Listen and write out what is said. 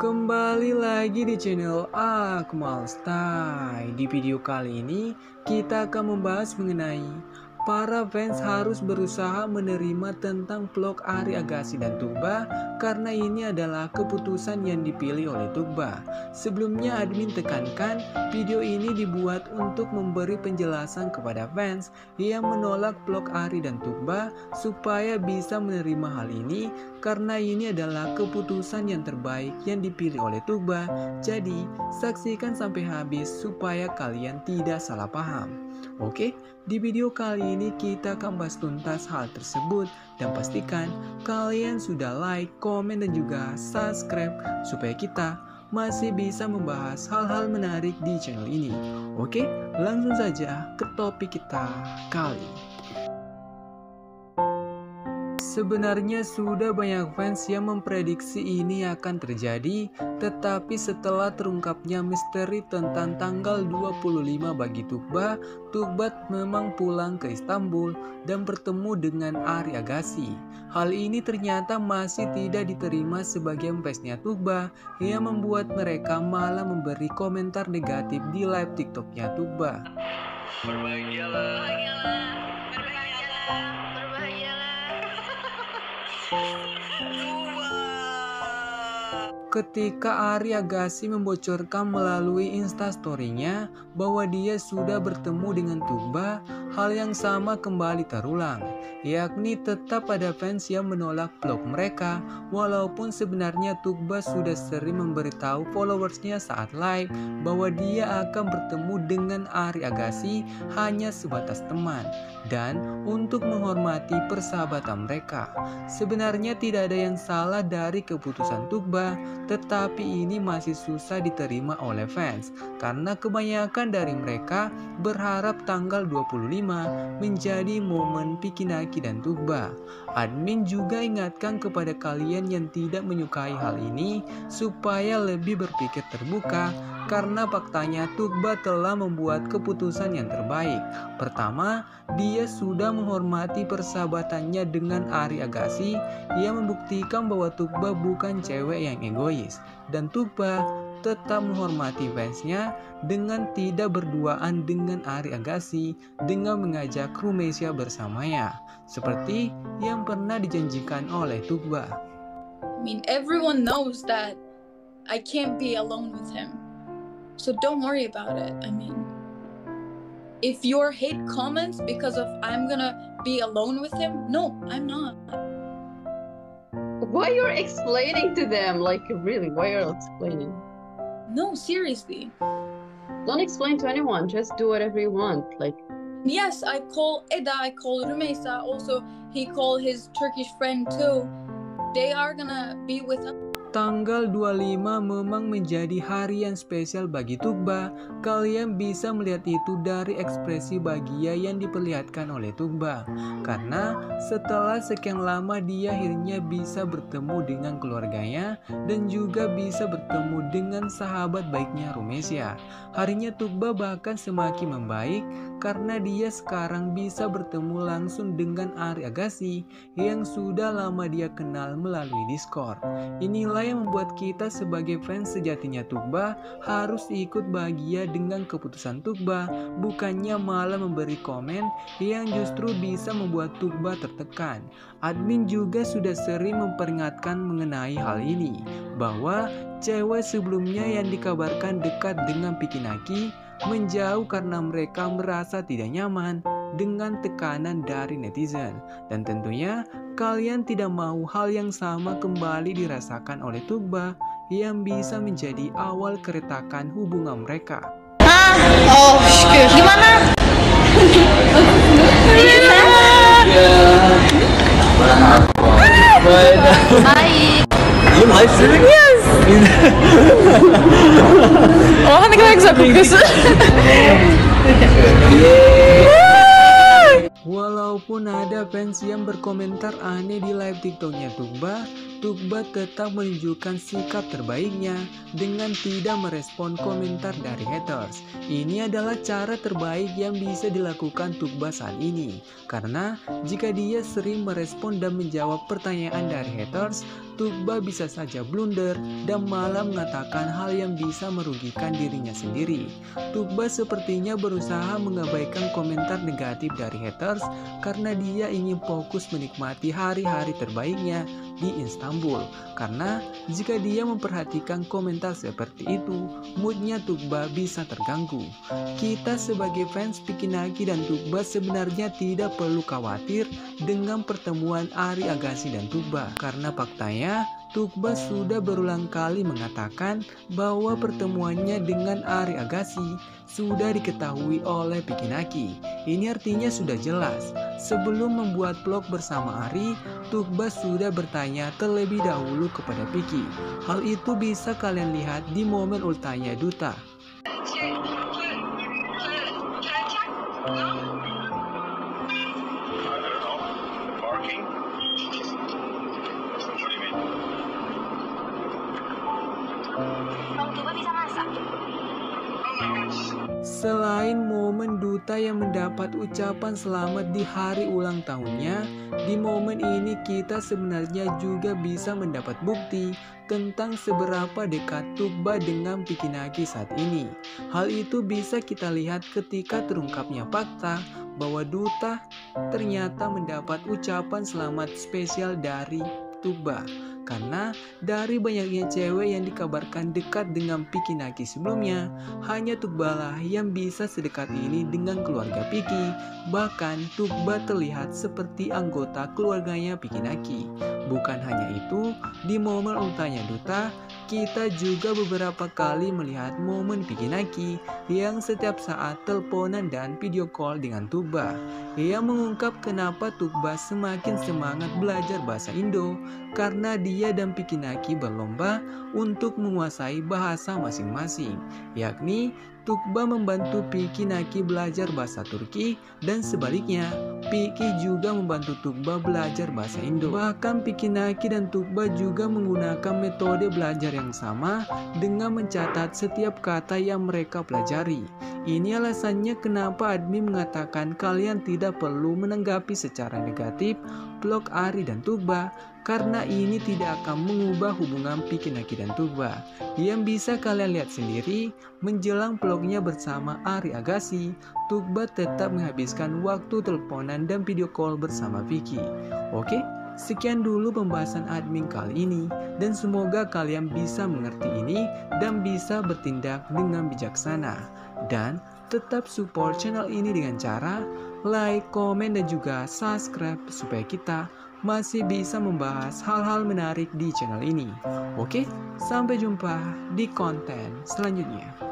Kembali lagi di channel Akmal Style. Di video kali ini kita akan membahas mengenai para fans harus berusaha menerima tentang vlog Arie Agassi dan Tuba karena ini adalah keputusan yang dipilih oleh Tuba. Sebelumnya admin tekankan video ini dibuat untuk memberi penjelasan kepada fans yang menolak vlog Arie dan Tuba supaya bisa menerima hal ini karena ini adalah keputusan yang terbaik yang dipilih oleh Tuba. Jadi saksikan sampai habis supaya kalian tidak salah paham. Oke, di video kali ini kita akan bahas tuntas hal tersebut dan pastikan kalian sudah like, komen dan juga subscribe supaya kita masih bisa membahas hal-hal menarik di channel ini. Oke, langsung saja ke topik kita kali. Sebenarnya sudah banyak fans yang memprediksi ini akan terjadi, tetapi setelah terungkapnya misteri tentang tanggal 25 bagi Tuba memang pulang ke Istanbul dan bertemu dengan Arie Agassi. Hal ini ternyata masih tidak diterima sebagian fansnya Tuba yang membuat mereka malah memberi komentar negatif di live TikToknya Tuba. Berbahagialah. Ketika Arie Agassi membocorkan melalui instastory-nya bahwa dia sudah bertemu dengan Tuba, hal yang sama kembali terulang, yakni tetap ada fans yang menolak vlog mereka, walaupun sebenarnya Tuba sudah sering memberitahu followersnya saat live bahwa dia akan bertemu dengan Arie Agassi hanya sebatas teman dan untuk menghormati persahabatan mereka. Sebenarnya tidak ada yang salah dari keputusan Tuba, tetapi ini masih susah diterima oleh fans karena kebanyakan dari mereka berharap tanggal 25 menjadi momen Pikinaki dan Tuba. Admin juga ingatkan kepada kalian yang tidak menyukai hal ini supaya lebih berpikir terbuka karena faktanya Tuba telah membuat keputusan yang terbaik. Pertama, dia sudah menghormati persahabatannya dengan Arie Agassi yang membuktikan bahwa Tuba bukan cewek yang egois, dan Tuba tetap menghormati fansnya dengan tidak berduaan dengan Arie Agassi dengan mengajak Rumeisya bersamanya seperti yang pernah dijanjikan oleh Tuba. I mean, everyone knows that I can't be alone with him. So don't worry about it. I mean, if your hate comments because of I'm gonna be alone with him, no, I'm not. Why you're explaining to them? Like, really, why you're explaining? No, seriously. Don't explain to anyone. Just do whatever you want. Like, yes, I call Eda, I call Rumeysa. Also, he called his Turkish friend too. They are gonna be with him. Tanggal 25 memang menjadi hari yang spesial bagi Tuba. Kalian bisa melihat itu dari ekspresi bahagia yang diperlihatkan oleh Tuba. Karena setelah sekian lama dia akhirnya bisa bertemu dengan keluarganya dan juga bisa bertemu dengan sahabat baiknya Rumeisya. Harinya Tuba bahkan semakin membaik karena dia sekarang bisa bertemu langsung dengan Arie Agassi yang sudah lama dia kenal melalui Discord. Inilah yang membuat kita sebagai fans sejatinya Tuba harus ikut bahagia dengan keputusan Tuba, bukannya malah memberi komen yang justru bisa membuat Tuba tertekan. Admin juga sudah sering memperingatkan mengenai hal ini, bahwa cewek sebelumnya yang dikabarkan dekat dengan Pikinaki menjauh karena mereka merasa tidak nyaman dengan tekanan dari netizen, dan tentunya kalian tidak mau hal yang sama kembali dirasakan oleh Tuba yang bisa menjadi awal keretakan hubungan mereka. Oh şükür. Gimana? Baik. Yes. Oh, ne kadar güzel kokuyorsun. Walaupun ada fans yang berkomentar aneh di live TikToknya Tuba, Tukba tetap menunjukkan sikap terbaiknya dengan tidak merespon komentar dari haters. Ini adalah cara terbaik yang bisa dilakukan Tukba saat ini. Karena jika dia sering merespon dan menjawab pertanyaan dari haters, Tukba bisa saja blunder dan malah mengatakan hal yang bisa merugikan dirinya sendiri. Tukba sepertinya berusaha mengabaikan komentar negatif dari haters karena dia ingin fokus menikmati hari-hari terbaiknya di Istanbul. Karena jika dia memperhatikan komentar seperti itu, moodnya Tukba bisa terganggu. Kita sebagai fans Piki Naki dan Tukba sebenarnya tidak perlu khawatir dengan pertemuan Ari Agassi dan Tukba, karena faktanya Tukba sudah berulang kali mengatakan bahwa pertemuannya dengan Ari Agassi sudah diketahui oleh Piki Naki. Ini artinya sudah jelas. Sebelum membuat vlog bersama Ari, Tukba sudah bertanya terlebih dahulu kepada Piki. Hal itu bisa kalian lihat di momen ultahnya Duta. Selain momen Duta yang mendapat ucapan selamat di hari ulang tahunnya, di momen ini kita sebenarnya juga bisa mendapat bukti tentang seberapa dekat Tukba dengan Piki Naki saat ini. Hal itu bisa kita lihat ketika terungkapnya fakta bahwa Duta ternyata mendapat ucapan selamat spesial dari Tukba. Karena dari banyaknya cewek yang dikabarkan dekat dengan Piki Naki sebelumnya, hanya Tukba lah yang bisa sedekat ini dengan keluarga Piki. Bahkan Tukba terlihat seperti anggota keluarganya Piki Naki. Bukan hanya itu, di momen ultahnya Duta, kita juga beberapa kali melihat momen Piki Naki yang setiap saat teleponan dan video call dengan Tukba. Ia mengungkap kenapa Tukba semakin semangat belajar bahasa Indo, karena dia dan Piki Naki berlomba untuk menguasai bahasa masing-masing, yakni Tukba membantu Piki Naki belajar bahasa Turki dan sebaliknya, Piki juga membantu Tukba belajar bahasa Indo. Bahkan Piki Naki dan Tukba juga menggunakan metode belajar yang sama dengan mencatat setiap kata yang mereka pelajari. Ini alasannya kenapa admin mengatakan kalian tidak perlu menanggapi secara negatif vlog Ari dan Tukba, karena ini tidak akan mengubah hubungan Piki Naki dan Tukba. Yang bisa kalian lihat sendiri, menjelang vlognya bersama Ari Agassi, Tukba tetap menghabiskan waktu teleponan dan video call bersama Piki. Oke? Sekian dulu pembahasan admin kali ini, dan semoga kalian bisa mengerti ini dan bisa bertindak dengan bijaksana. Dan tetap support channel ini dengan cara like, komen, dan juga subscribe supaya kita masih bisa membahas hal-hal menarik di channel ini. Oke, sampai jumpa di konten selanjutnya.